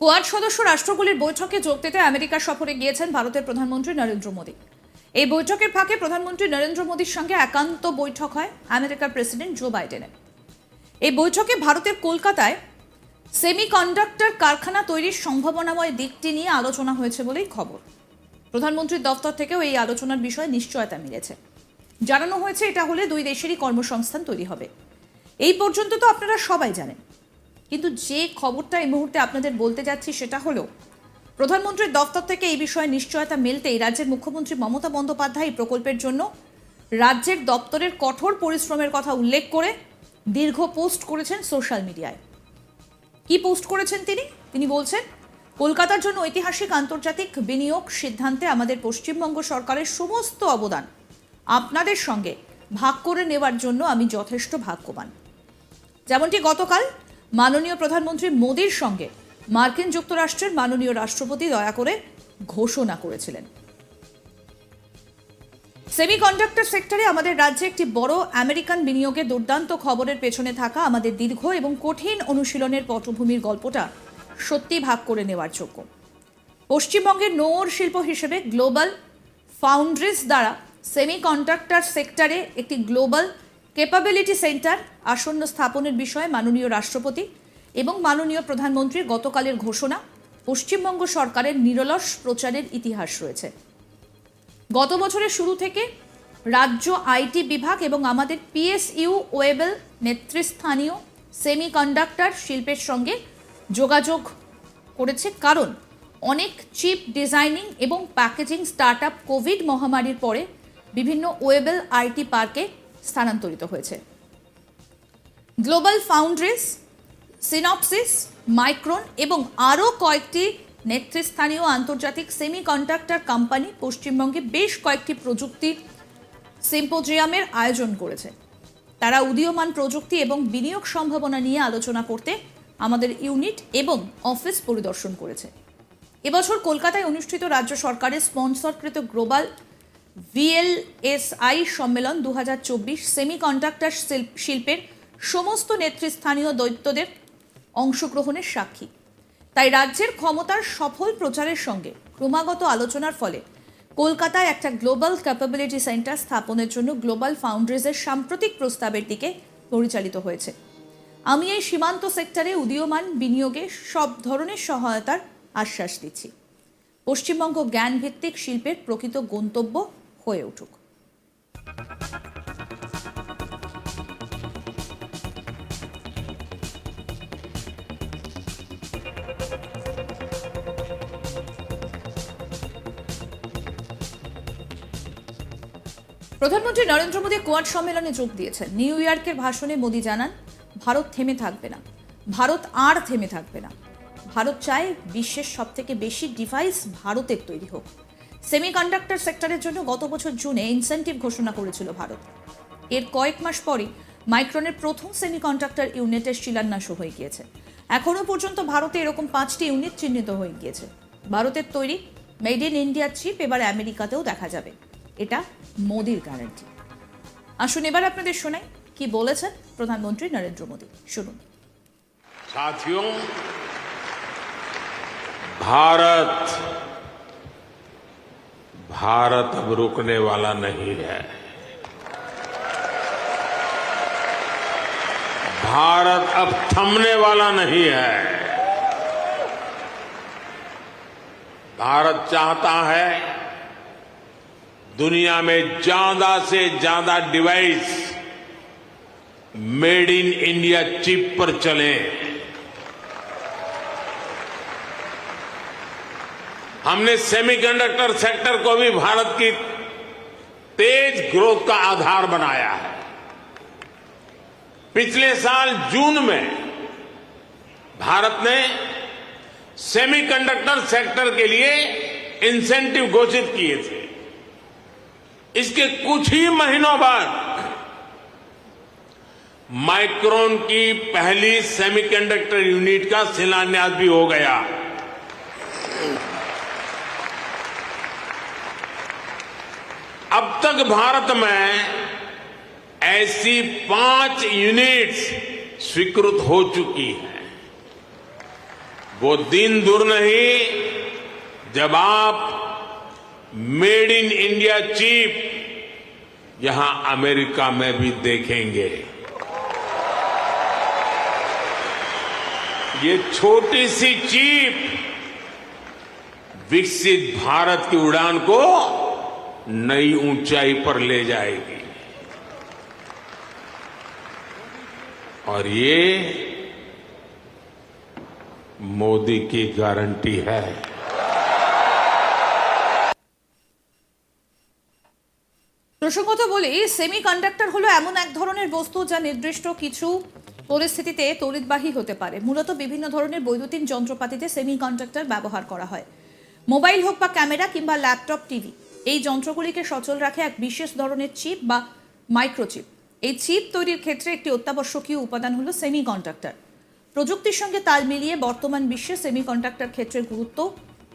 Quad সদস্য রাষ্ট্রগুলির বৈঠকে যোগ দিতে আমেরিকা সফরে গিয়েছেন ভারতের প্রধানমন্ত্রী নরেন্দ্র মোদী। এই বৈঠকের ফাঁকে প্রধানমন্ত্রী নরেন্দ্র মোদীর সঙ্গে একান্ত বৈঠক হয় আমেরিকার প্রেসিডেন্ট জো বাইডেনের। এই বৈঠকে ভারতের কলকাতায় সেমিকন্ডাক্টর কারখানা তৈরির সম্ভাবনাময় দিকটি নিয়ে আলোচনা হয়েছে বলেই খবর। প্রধানমন্ত্রীর দফতর থেকেও এই আলোচনার বিষয়ে নিশ্চয়তা মিলেছে। জানানো হয়েছে এটা হলে দুই দেশেরই কর্মসংস্থান তৈরি হবে। এই পর্যন্ত তো আপনারা সবাই জানেন, কিন্তু যে খবরটা এই মুহূর্তে আপনাদের বলতে যাচ্ছি সেটা হলো প্রধানমন্ত্রীর দফতর থেকে এই বিষয়ে নিশ্চয়তা মিলতেই রাজ্যের মুখ্যমন্ত্রী মমতা বন্দ্যোপাধ্যায় এই প্রকল্পের জন্য রাজ্যের দপ্তরের কঠোর পরিশ্রমের কথা উল্লেখ করে দীর্ঘ পোস্ট করেছেন সোশ্যাল মিডিয়ায়। কি পোস্ট করেছেন তিনি বলছেন, কলকাতার জন্য ঐতিহাসিক আন্তর্জাতিক বিনিয়োগ সিদ্ধান্তে আমাদের পশ্চিমবঙ্গ সরকারের সমস্ত অবদান আপনাদের সঙ্গে ভাগ করে নেওয়ার জন্য আমি যথেষ্ট ভাগ্যবান। যেমনটি গতকাল মাননীয় প্রধানমন্ত্রী মোদীর সঙ্গে মার্কিন যুক্তরাষ্ট্রের মাননীয় রাষ্ট্রপতি দয়া করে ঘোষণা করেছিলেন। সেমিকন্ডাক্টর সেক্টরে আমাদের রাজ্যে একটি বড় আমেরিকান বিনিয়োগে দুর্দান্ত খবরের পেছনে থাকা আমাদের দীর্ঘ এবং কঠিন অনুশীলনের পটভূমির গল্পটা সত্যি ভাগ করে নেওয়ার যোগ্য। পশ্চিমবঙ্গের নৌর শিল্প হিসেবে গ্লোবাল ফাউন্ড্রিজ দ্বারা সেমিকন্ডাক্টর সেক্টরে একটি গ্লোবাল ক্যাপাবিলিটি সেন্টার আসন্ন স্থাপনের বিষয়ে মাননীয় রাষ্ট্রপতি এবং মাননীয় প্রধানমন্ত্রীর গতকালের ঘোষণা পশ্চিমবঙ্গ সরকারের নিরলস প্রচারের ইতিহাস রয়েছে। গত বছরের শুরু থেকে রাজ্য আইটি বিভাগ এবং আমাদের পিএসইউ ওয়েবেল নেতৃস্থানীয় সেমিকন্ডাক্টর শিল্পের সঙ্গে যোগাযোগ করেছে, কারণ অনেক চিপ ডিজাইনিং এবং প্যাকেজিং স্টার্টআপ কোভিড মহামারীর পরে বিভিন্ন ওয়েবেল আইটি পার্কে স্থানান্তরিত হয়েছে। গ্লোবাল ফাউন্ড্রিজ, সিনপসিস, মাইক্রন এবং আরও কয়েকটি নেতৃস্থানীয় আন্তর্জাতিক সেমিকন্ডাক্টর কোম্পানি পশ্চিমবঙ্গে বেশ কয়েকটি প্রযুক্তি সিম্পোজিয়ামের আয়োজন করেছে। তারা উদীয়মান প্রযুক্তি এবং বিনিয়োগ সম্ভাবনা নিয়ে আলোচনা করতে আমাদের ইউনিট এবং অফিস পরিদর্শন করেছে। এবছর কলকাতায় অনুষ্ঠিত রাজ্য সরকারের স্পন্সরকৃত গ্লোবাল VLSI সম্মেলন 2024 সেমিকন্ডাক্টর শিল্পের সমস্ত নেতৃস্থানীয় দৈত্যদের অংশগ্রহণের সাক্ষী। তাই রাজ্যের ক্ষমতার সফল প্রচারের সঙ্গে ক্রমাগত আলোচনার ফলে কলকাতায় একটা গ্লোবাল ক্যাপাবিলিটি সেন্টার স্থাপনের জন্য গ্লোবাল ফাউন্ড্রিজের সাম্প্রতিক প্রস্তাবের দিকে পরিচালিত হয়েছে। আমি এই সীমান্ত সেক্টরে উদীয়মান বিনিয়োগে সব ধরনের সহায়তার আশ্বাস দিচ্ছি। পশ্চিমবঙ্গ জ্ঞানভিত্তিক শিল্পের প্রকৃত গন্তব্য হয়ে উঠুক। প্রধানমন্ত্রী নরেন্দ্র মোদী কোয়াড সম্মেলনে যোগ দিয়েছেন। নিউ ইয়র্কের ভাষণে মোদী জানান, ভারত থেমে থাকবে না, ভারত আর থেমে থাকবে না। ভারত চায় বিশ্বের সবথেকে বেশি ডিভাইস ভারতের তৈরি হোক। সেমিকন্ডাক্টর সেক্টরের জন্য গত বছর জুনে ইনসেন্টিভ ঘোষণা করেছিল ভারত। এর কয়েক মাস পরই মাইক্রনের প্রথম সেমিকন্ডাক্টর ইউনিটের শিলান্যাসও হয়ে গিয়েছে। এখনও পর্যন্ত ভারতে এরকম 5টি ইউনিট চিহ্নিত হয়ে গিয়েছে। ভারতের তৈরি মেড ইন ইন্ডিয়া চিপ এবার আমেরিকাতেও দেখা যাবে, এটা মোদির গ্যারান্টি। আসুন এবার আপনাদের শোনাই কি বলেছেন প্রধানমন্ত্রী নরেন্দ্র মোদী। শুনুন। साथियों, भारत अब रुकने वाला नहीं है। भारत अब थमने वाला नहीं है। भारत चाहता है दुनिया में ज्यादा से ज्यादा device made in India chip पर चले। हमने सेमीकंडक्टर सेक्टर को भी भारत की तेज ग्रोथ का आधार बनाया है। पिछले साल जून में भारत ने सेमीकंडक्टर सेक्टर के लिए इंसेंटिव घोषित किए थे। इसके कुछ ही महीनों बाद माइक्रोन की पहली सेमीकंडक्टर यूनिट का शिलान्यास भी हो गया। अब तक भारत में ऐसी 5 यूनिट्स स्वीकृत हो चुकी हैं। वो दिन दूर नहीं जब आप मेड इन इंडिया चिप यहां अमेरिका में भी देखेंगे। ये छोटी सी चिप विकसित भारत की उड़ान को नई ऊंचाई पर ले जाएगी और ये मोदी की गारंटी है। প্রসঙ্গত বলি, সেমিকন্ডাক্টর হলো এমন এক ধরনের বস্তু যা নির্দিষ্ট কিছু পরিস্থিতিতে তড়িৎবাহী হতে পারে। মূলত বিভিন্ন ধরনের বৈদ্যুতিন যন্ত্রপাতিতে সেমিকন্ডাক্টর ব্যবহার করা হয়। মোবাইল হোক বা ক্যামেরা কিংবা ল্যাপটপ, টিভি, এই যন্ত্রগুলিকে সচল রাখে এক বিশেষ ধরনের চিপ বা মাইক্রোচিপ। এই চিপ তৈরির ক্ষেত্রে একটি অত্যাবশ্যকীয় উপাদান হলো সেমিকন্ডাক্টর। প্রযুক্তির সঙ্গে তাল মিলিয়ে বর্তমান বিশ্বে সেমিকন্ডাক্টর ক্ষেত্রের গুরুত্ব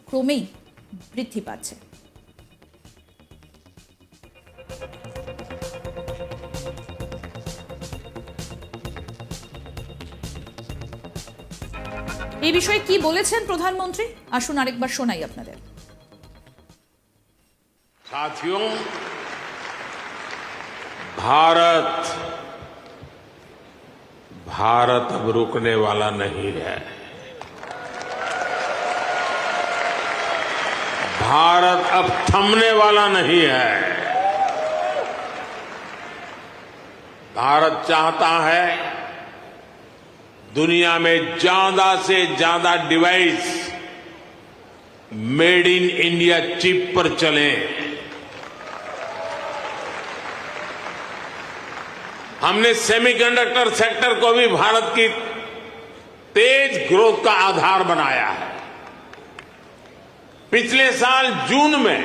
ক্রমেই বৃদ্ধি পাচ্ছে। এই বিষয়ে কি বলেছেন প্রধানমন্ত্রী, আসুন আরেকবার শোনাই আপনাদের। साथियों, भारत अब रुकने वाला नहीं है। भारत अब थमने वाला नहीं है। भारत चाहता है दुनिया में ज्यादा से ज्यादा device made in India chip पर चलें। हमने सेमीकंडक्टर सेक्टर को भी भारत की तेज ग्रोथ का आधार बनाया है। पिछले साल जून में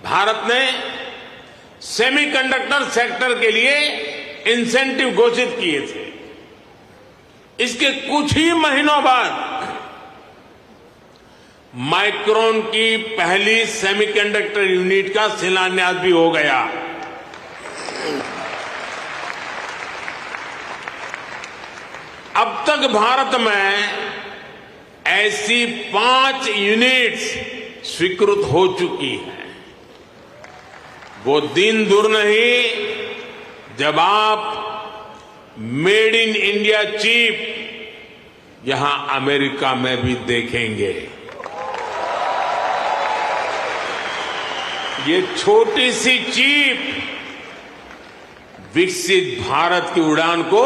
भारत ने सेमीकंडक्टर सेक्टर के लिए इंसेंटिव घोषित किए थे। इसके कुछ ही महीनों बाद माइक्रोन की पहली सेमीकंडक्टर यूनिट का शिलान्यास भी हो गया। अब तक भारत में ऐसी 5 यूनिट्स स्वीकृत हो चुकी हैं। वो दिन दूर नहीं जब आप मेड इन इंडिया चिप यहां अमेरिका में भी देखेंगे। ये छोटी सी चिप विकसित भारत की उड़ान को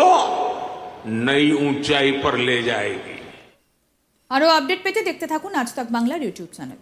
नई ऊंचाई पर ले जाएगी। আরো আপডেট পেতে দেখতে থাকুন আজ তক বাংলার ইউটিউব চ্যানেল।